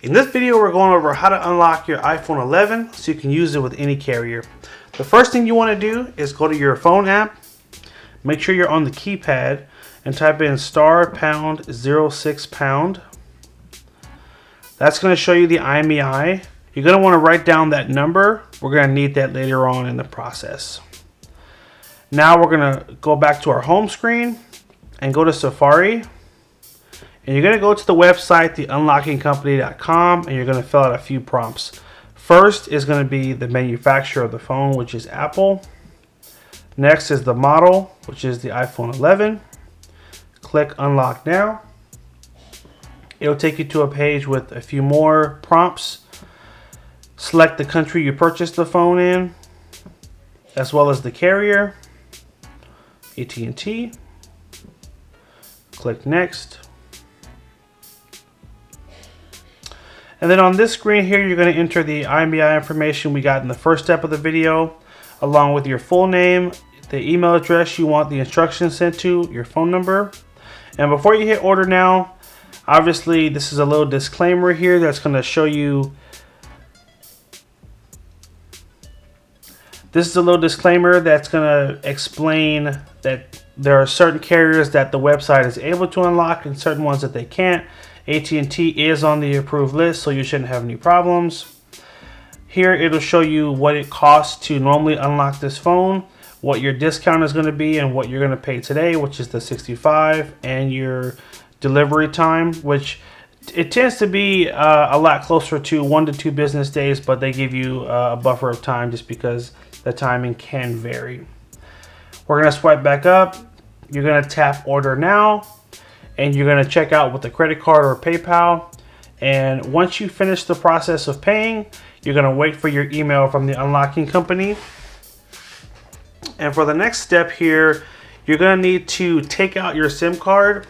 In this video, we're going over how to unlock your iPhone 11 so you can use it with any carrier. The first thing you want to do is go to your phone app, make sure you're on the keypad, and type in *#06#. That's going to show you the imei. You're going to want to write down that number. We're going to need that later on in the process. Now we're going to go back to our home screen and go to Safari. And you're going to go to the website, theunlockingcompany.com, and you're going to fill out a few prompts. First is going to be the manufacturer of the phone, which is Apple. Next is the model, which is the iPhone 11. Click Unlock Now. It'll take you to a page with a few more prompts. Select the country you purchased the phone in, as well as the carrier, AT&T. Click Next. And then on this screen here, you're going to enter the imei information we got in the first step of the video, along with your full name, the email address you want the instructions sent to, your phone number. And before you hit order now, obviously this is a little disclaimer here that's going to show you. This is a little disclaimer that's going to explain that there are certain carriers that the website is able to unlock and certain ones that they can't. AT&T is on the approved list, so you shouldn't have any problems. Here it'll show you what it costs to normally unlock this phone, what your discount is going to be, and what you're going to pay today, which is the $65, and your delivery time, which it tends to be a lot closer to 1 to 2 business days, but they give you a buffer of time just because the timing can vary. We're going to swipe back up. You're going to tap Order Now, and you're going to check out with a credit card or PayPal. And once you finish the process of paying, you're going to wait for your email from the unlocking company. And for the next step here, you're going to need to take out your SIM card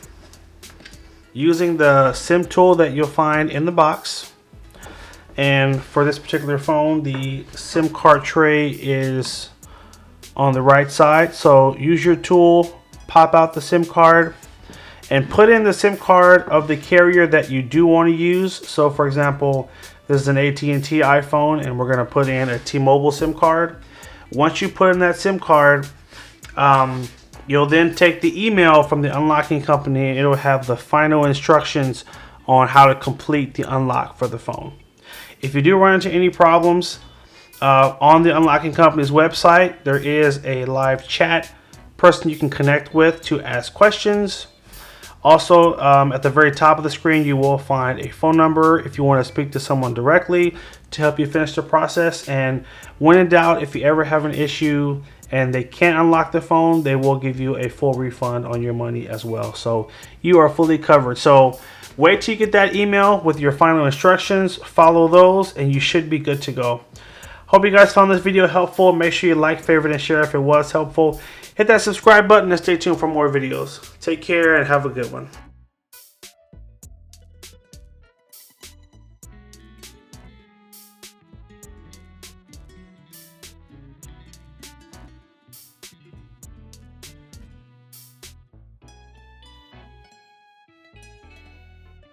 using the SIM tool that you'll find in the box. And for this particular phone, the SIM card tray is on the right side. So use your tool, pop out the SIM card, and put in the SIM card of the carrier that you do want to use. So for example, this is an AT&T iPhone, and we're going to put in a T-Mobile SIM card. Once you put in that SIM card, you'll then take the email from the unlocking company, and it'll have the final instructions on how to complete the unlock for the phone. If you do run into any problems, on the unlocking company's website, there is a live chat person you can connect with to ask questions. Also, at the very top of the screen, you will find a phone number if you want to speak to someone directly to help you finish the process. And when in doubt, if you ever have an issue and they can't unlock the phone, they will give you a full refund on your money as well. So you are fully covered. So wait till you get that email with your final instructions, follow those, and you should be good to go. Hope you guys found this video helpful. Make sure you like, favorite, and share if it was helpful. Hit that subscribe button and stay tuned for more videos. Take care and have a good one.